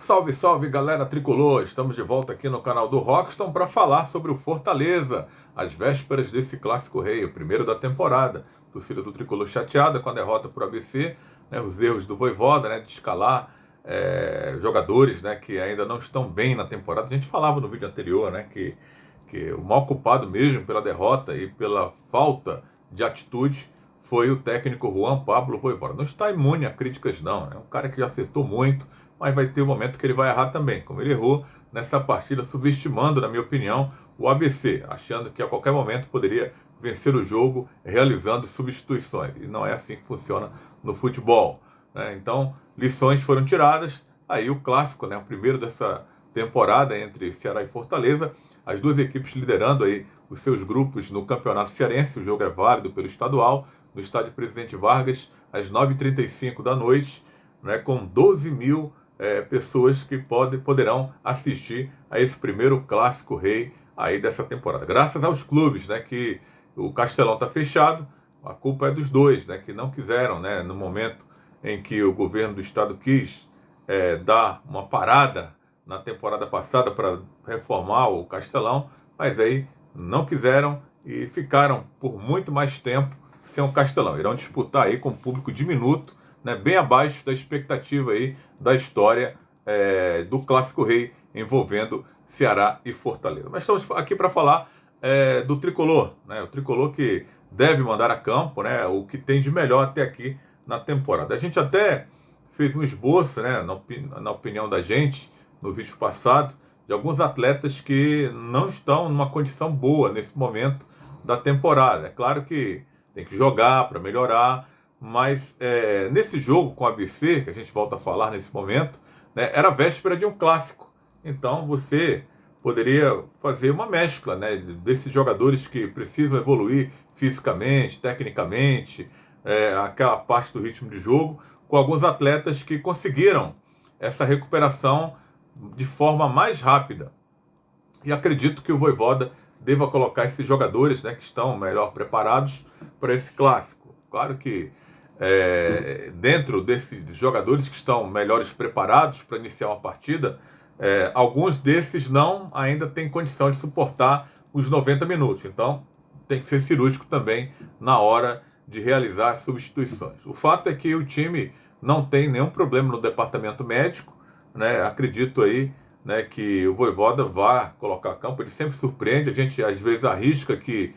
Salve, salve galera tricolor! Estamos de volta aqui no canal do Rockston para falar sobre o Fortaleza, às vésperas desse clássico rei, o primeiro da temporada. Torcida do tricolor chateada com a derrota para o ABC, né, os erros do Vojvoda, né, de escalar jogadores, né, que ainda não estão bem na temporada. A gente falava no vídeo anterior, né, que o maior culpado mesmo pela derrota e pela falta de atitude foi o técnico Juan Pablo Vojvoda. Não está imune a críticas não, é um cara que já acertou muito, mas vai ter um momento que ele vai errar também, como ele errou nessa partida, subestimando, na minha opinião, o ABC, achando que a qualquer momento poderia vencer o jogo realizando substituições. E não é assim que funciona no futebol, né? Então, lições foram tiradas. Aí o clássico, né, o primeiro dessa temporada entre Ceará e Fortaleza, as duas equipes liderando aí os seus grupos no Campeonato Cearense. O jogo é válido pelo estadual, no estádio Presidente Vargas, às 9h35 da noite, né, com 12 mil pessoas que poderão assistir a esse primeiro clássico rei aí dessa temporada. Graças aos clubes, né, que o Castelão está fechado, a culpa é dos dois, né, que não quiseram, né, no momento em que o governo do estado quis dar uma parada na temporada passada para reformar o Castelão, mas aí não quiseram e ficaram por muito mais tempo sem o Castelão. Irão disputar aí com um público diminuto, né, bem abaixo da expectativa aí da história do Clássico Rei envolvendo Ceará e Fortaleza. Mas estamos aqui para falar do Tricolor, né, o Tricolor que deve mandar a campo, né, o que tem de melhor até aqui na temporada. A gente até fez um esboço, né, na opinião da gente, no vídeo passado, de alguns atletas que não estão numa condição boa nesse momento da temporada. É claro que tem que jogar para melhorar, mas nesse jogo com o ABC, que a gente volta a falar nesse momento, né, era a véspera de um clássico. Então você poderia fazer uma mescla, né, desses jogadores que precisam evoluir fisicamente, tecnicamente, aquela parte do ritmo de jogo, com alguns atletas que conseguiram essa recuperação de forma mais rápida. E acredito que o Vojvoda deva colocar esses jogadores, né, que estão melhor preparados para esse clássico. Claro que dentro desses jogadores que estão melhores preparados para iniciar uma partida, alguns desses não ainda têm condição de suportar os 90 minutos. Então tem que ser cirúrgico também na hora de realizar as substituições. O fato é que o time não tem nenhum problema no departamento médico, né? Acredito aí, né, que o Vojvoda vá colocar a campo. Ele sempre surpreende, a gente às vezes arrisca que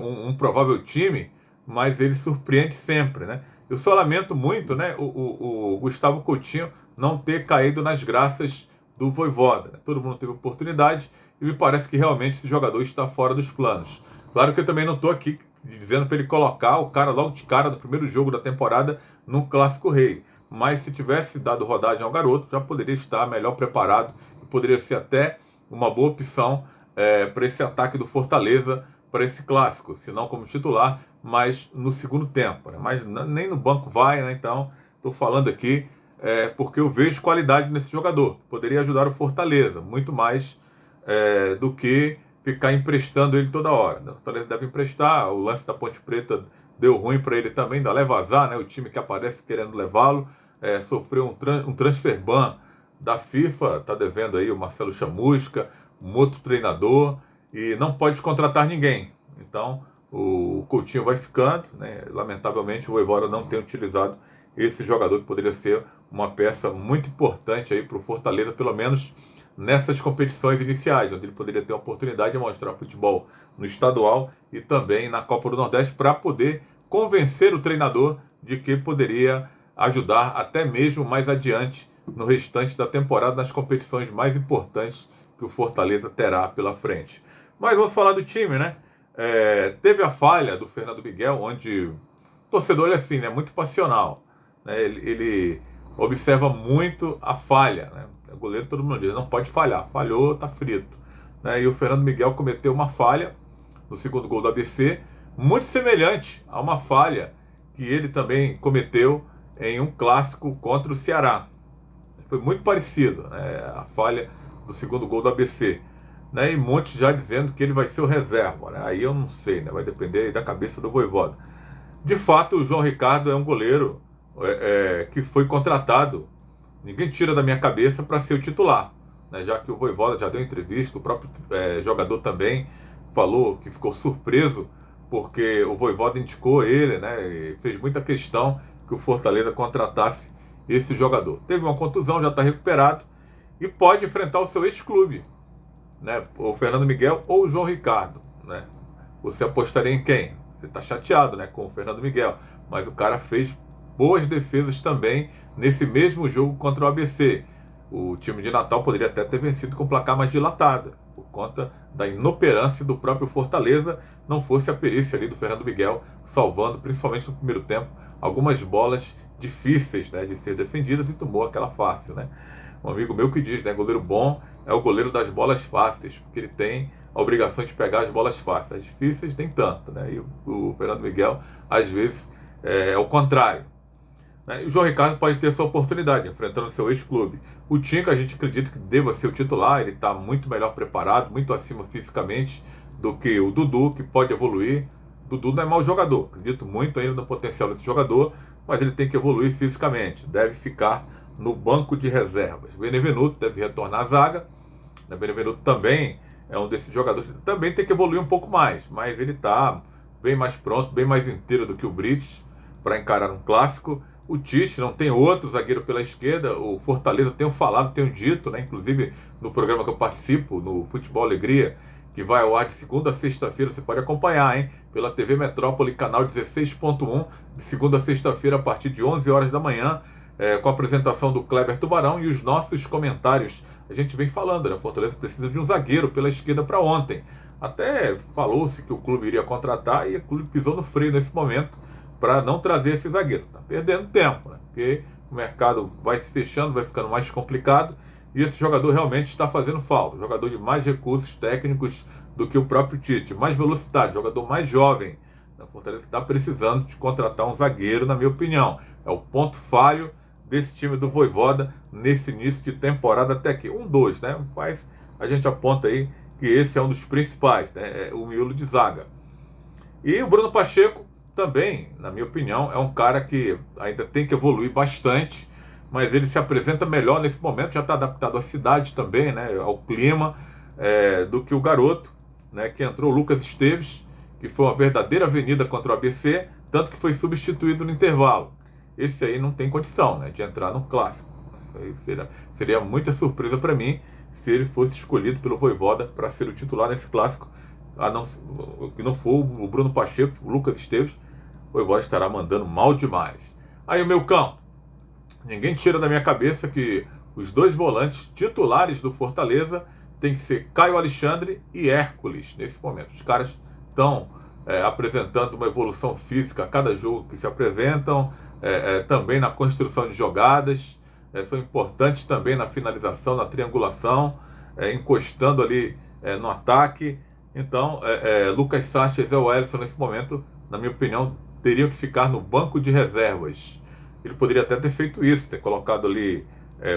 um provável time, mas ele surpreende sempre, né? Eu só lamento muito, né, o Gustavo Coutinho não ter caído nas graças do Vojvoda, né? Todo mundo teve oportunidade e me parece que realmente esse jogador está fora dos planos. Claro que eu também não estou aqui dizendo para ele colocar o cara logo de cara no primeiro jogo da temporada no Clássico Rei. Mas se tivesse dado rodagem ao garoto, já poderia estar melhor preparado e poderia ser até uma boa opção para esse ataque do Fortaleza, para esse clássico, se não como titular, mas no segundo tempo, né? Mas nem no banco vai, né? Então estou falando aqui porque eu vejo qualidade nesse jogador. Poderia ajudar o Fortaleza, muito mais do que ficar emprestando ele toda hora. O Fortaleza deve emprestar, o lance da Ponte Preta deu ruim para ele também, ainda leva azar, né? O time que aparece querendo levá-lo, sofreu um transfer ban da FIFA, está devendo aí o Marcelo Chamusca, um outro treinador, e não pode contratar ninguém. Então o Coutinho vai ficando, né? Lamentavelmente o Vojvoda não tem utilizado esse jogador que poderia ser uma peça muito importante aí para o Fortaleza, pelo menos nessas competições iniciais, onde ele poderia ter a oportunidade de mostrar futebol no estadual e também na Copa do Nordeste, para poder convencer o treinador de que poderia ajudar até mesmo mais adiante no restante da temporada, nas competições mais importantes que o Fortaleza terá pela frente. Mas vamos falar do time, né? Teve a falha do Fernando Miguel, onde o torcedor é assim, né, muito passional, né? Ele observa muito a falha, né? O goleiro, todo mundo diz, não pode falhar, falhou, tá frito, né? E o Fernando Miguel cometeu uma falha no segundo gol do ABC, muito semelhante a uma falha que ele também cometeu em um clássico contra o Ceará. Foi muito parecido, né, a falha do segundo gol do ABC, né? E muitos já dizendo que ele vai ser o reserva, né? Aí eu não sei, né? Vai depender da cabeça do Vojvoda. De fato, o João Ricardo é um goleiro que foi contratado ninguém tira da minha cabeça para ser o titular, né? Já que o Vojvoda já deu entrevista, o próprio jogador também falou que ficou surpreso porque o Vojvoda indicou ele, né? E fez muita questão que o Fortaleza contratasse esse jogador. Teve uma contusão, já está recuperado e pode enfrentar o seu ex-clube, né? O Fernando Miguel ou o João Ricardo, né? Você apostaria em quem? Você está chateado, né, com o Fernando Miguel, mas o cara fez boas defesas também nesse mesmo jogo contra o ABC. O time de Natal poderia até ter vencido com placar mais dilatado, por conta da inoperância do próprio Fortaleza, não fosse a perícia ali do Fernando Miguel, salvando, principalmente no primeiro tempo, algumas bolas difíceis, né, de ser defendidas, e tomou aquela fácil, né? Um amigo meu que diz, né, goleiro bom é o goleiro das bolas fáceis, porque ele tem a obrigação de pegar as bolas fáceis. As difíceis nem tanto, né? E o Fernando Miguel, às vezes, é o contrário, né? E o João Ricardo pode ter essa oportunidade, enfrentando o seu ex-clube. O Tinca, a gente acredita que deva ser o titular, ele está muito melhor preparado, muito acima fisicamente do que o Dudu, que pode evoluir. O Dudu não é mau jogador, acredito muito ainda no potencial desse jogador, mas ele tem que evoluir fisicamente, deve ficar no banco de reservas. Benevenuto deve retornar à zaga, né? Benevenuto também é um desses jogadores que também tem que evoluir um pouco mais, mas ele está bem mais pronto, bem mais inteiro do que o Brites para encarar um clássico. O Tite não tem outro zagueiro pela esquerda, o Fortaleza, tenho falado, tenho dito, né, inclusive no programa que eu participo, no Futebol Alegria, que vai ao ar de segunda a sexta-feira, você pode acompanhar, hein, pela TV Metrópole, canal 16.1, de segunda a sexta-feira, a partir de 11 horas da manhã, com a apresentação do Kleber Tubarão e os nossos comentários. A gente vem falando, né? Fortaleza precisa de um zagueiro pela esquerda para ontem. Até falou-se que o clube iria contratar e o clube pisou no freio nesse momento para não trazer esse zagueiro. Está perdendo tempo, né? Porque o mercado vai se fechando, vai ficando mais complicado e esse jogador realmente está fazendo falta. Jogador de mais recursos técnicos do que o próprio Tite, mais velocidade, jogador mais jovem. A Fortaleza está precisando de contratar um zagueiro, na minha opinião. É o ponto falho desse time do Vojvoda nesse início de temporada até aqui. 1-2, né? Mas a gente aponta aí que esse é um dos principais, né? É o miolo de zaga. E o Bruno Pacheco também, na minha opinião, é um cara que ainda tem que evoluir bastante, mas ele se apresenta melhor nesse momento, já está adaptado à cidade também, né? Ao clima, do que o garoto, né? Que entrou, o Lucas Esteves, que foi uma verdadeira avenida contra o ABC, tanto que foi substituído no intervalo. Esse aí não tem condição, né, de entrar no clássico. Seria muita surpresa para mim se ele fosse escolhido pelo Vojvoda para ser o titular nesse clássico. Que não for o Bruno Pacheco, o Lucas Esteves, o Vojvoda estará mandando mal demais. Aí o meu campo. Ninguém tira da minha cabeça que os dois volantes titulares do Fortaleza tem que ser Caio Alexandre e Hércules nesse momento. Os caras estão apresentando uma evolução física a cada jogo que se apresentam, também na construção de jogadas, são importantes também na finalização, na triangulação, encostando ali no ataque. Então, Lucas Sacha e Zé Wellison, nesse momento, na minha opinião, teriam que ficar no banco de reservas. Ele poderia até ter feito isso, ter colocado ali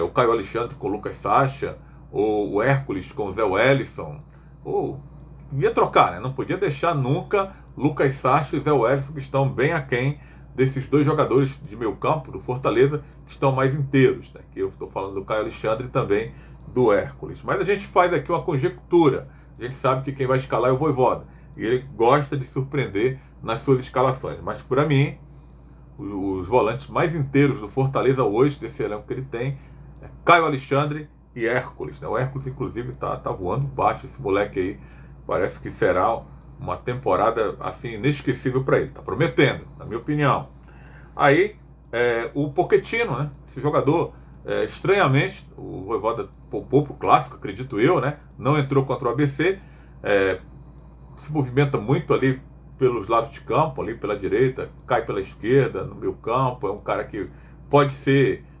o Caio Alexandre com o Lucas Sacha, ou o Hércules com o Zé Wellison, ou ia trocar, né? Não podia deixar nunca Lucas Sacha e Zé Wellison, que estão bem aquém desses dois jogadores de meio campo, do Fortaleza, que estão mais inteiros, né? Que eu estou falando do Caio Alexandre e também do Hércules. Mas a gente faz aqui uma conjectura. A gente sabe que quem vai escalar é o Vojvoda. E ele gosta de surpreender nas suas escalações. Mas para mim, os volantes mais inteiros do Fortaleza hoje, desse elenco que ele tem, é Caio Alexandre e Hércules, né? O Hércules, inclusive, tá voando baixo. Esse moleque aí parece que será uma temporada assim inesquecível para ele. Tá prometendo, na minha opinião. Aí, o Pochettino, né? Esse jogador, estranhamente, o Vojvoda poupou pro clássico, acredito eu, né? Não entrou contra o ABC. Se movimenta muito ali pelos lados de campo, ali pela direita, cai pela esquerda, no meio campo. É um cara que pode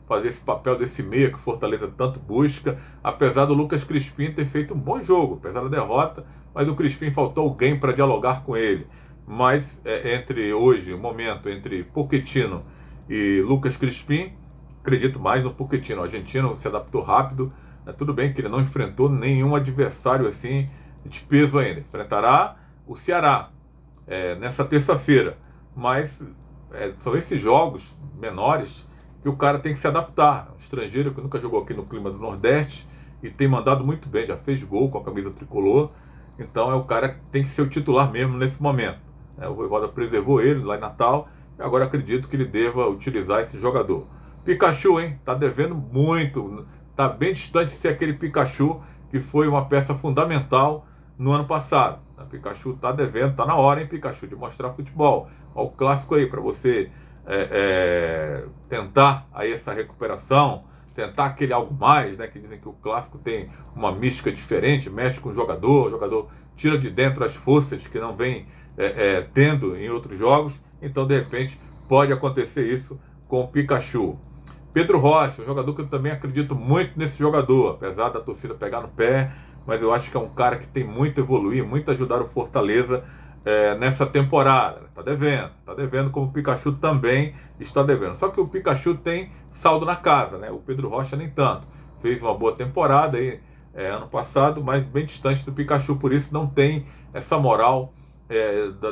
fazer esse papel desse meia que o Fortaleza tanto busca, apesar do Lucas Crispim ter feito um bom jogo, apesar da derrota, mas o Crispim faltou alguém para dialogar com ele. Mas entre hoje, o momento entre Pochettino e Lucas Crispim, acredito mais no Pochettino. O argentino se adaptou rápido, tudo bem que ele não enfrentou nenhum adversário assim de peso ainda. Enfrentará o Ceará nessa terça-feira, mas são esses jogos menores que o cara tem que se adaptar. Um estrangeiro que nunca jogou aqui no clima do Nordeste e tem mandado muito bem, já fez gol com a camisa tricolor. Então é o cara que tem que ser o titular mesmo nesse momento. O Vojvoda preservou ele lá em Natal e agora acredito que ele deva utilizar esse jogador. Pikachu, hein? Tá devendo muito. Tá bem distante de ser aquele Pikachu que foi uma peça fundamental no ano passado. O Pikachu tá devendo, tá na hora, hein, Pikachu, de mostrar futebol. Olha o clássico aí para você tentar aí essa recuperação, tentar aquele algo mais, né? Que dizem que o clássico tem uma mística diferente, mexe com o jogador tira de dentro as forças que não vem tendo em outros jogos. Então, de repente, pode acontecer isso com o Pikachu. Pedro Rocha, um jogador que eu também acredito muito nesse jogador, apesar da torcida pegar no pé, mas eu acho que é um cara que tem muito a evoluir, muito a ajudar o Fortaleza nessa temporada. Tá devendo como o Pikachu também está devendo. Só que o Pikachu tem saldo na casa, né? O Pedro Rocha nem tanto. Fez uma boa temporada aí ano passado, mas bem distante do Pikachu, por isso não tem essa moral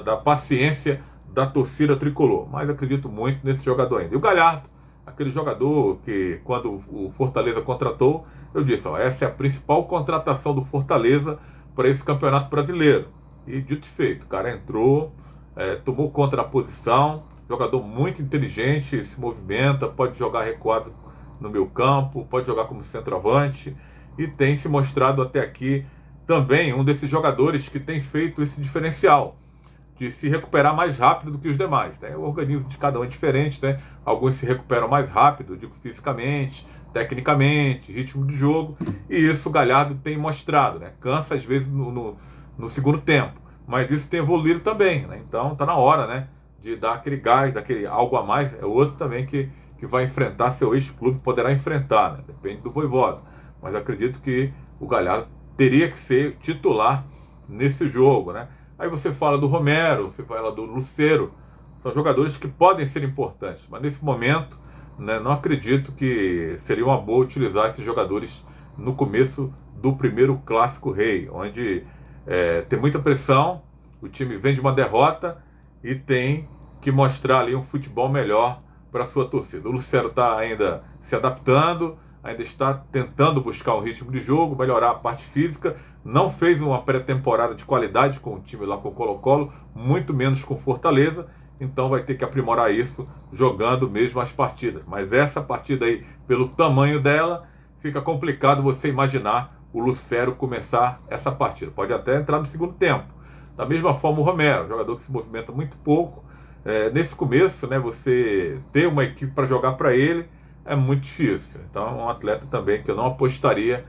da paciência da torcida tricolor. Mas acredito muito nesse jogador ainda. E o Galhardo, aquele jogador que quando o Fortaleza contratou, eu disse, essa é a principal contratação do Fortaleza para esse Campeonato Brasileiro. E dito e feito, o cara entrou, tomou conta da posição, jogador muito inteligente, se movimenta, pode jogar recuado no meio campo, pode jogar como centroavante e tem se mostrado até aqui também um desses jogadores que tem feito esse diferencial de se recuperar mais rápido do que os demais, né? O organismo de cada um é diferente, né? Alguns se recuperam mais rápido, digo fisicamente, tecnicamente, ritmo de jogo, e isso o Galhardo tem mostrado, né? Cansa às vezes no segundo tempo, mas isso tem evoluído também, né? Então tá na hora, né? De dar aquele gás, daquele algo a mais. É outro também que vai enfrentar seu ex-clube, poderá enfrentar, né? Depende do Vojvoda, mas acredito que o Galhardo teria que ser titular nesse jogo, né? Aí você fala do Romero, você fala do Lucero, são jogadores que podem ser importantes, mas nesse momento, né, não acredito que seria uma boa utilizar esses jogadores no começo do primeiro Clássico Rei, onde tem muita pressão, o time vem de uma derrota e tem que mostrar ali um futebol melhor para a sua torcida. O Lucero está ainda se adaptando, ainda está tentando buscar um ritmo de jogo, melhorar a parte física, não fez uma pré-temporada de qualidade com o time lá com o Colo-Colo, muito menos com Fortaleza, então vai ter que aprimorar isso jogando mesmo as partidas. Mas essa partida aí, pelo tamanho dela, fica complicado você imaginar o Lucero começar essa partida. Pode até entrar no segundo tempo. Da mesma forma o Romero, jogador que se movimenta muito pouco. Nesse começo, né, você ter uma equipe para jogar para ele é muito difícil. Então é um atleta também que eu não apostaria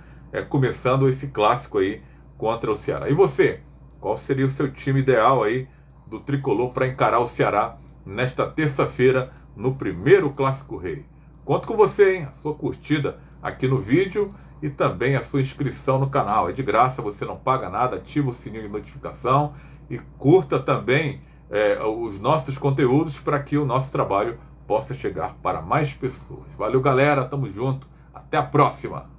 começando esse clássico aí contra o Ceará. E você? Qual seria o seu time ideal aí do Tricolor para encarar o Ceará nesta terça-feira no primeiro Clássico Rei? Conto com você, hein? A sua curtida aqui no vídeo e também a sua inscrição no canal. É de graça, você não paga nada, ativa o sininho de notificação e curta também os nossos conteúdos para que o nosso trabalho possa chegar para mais pessoas. Valeu, galera, tamo junto, até a próxima!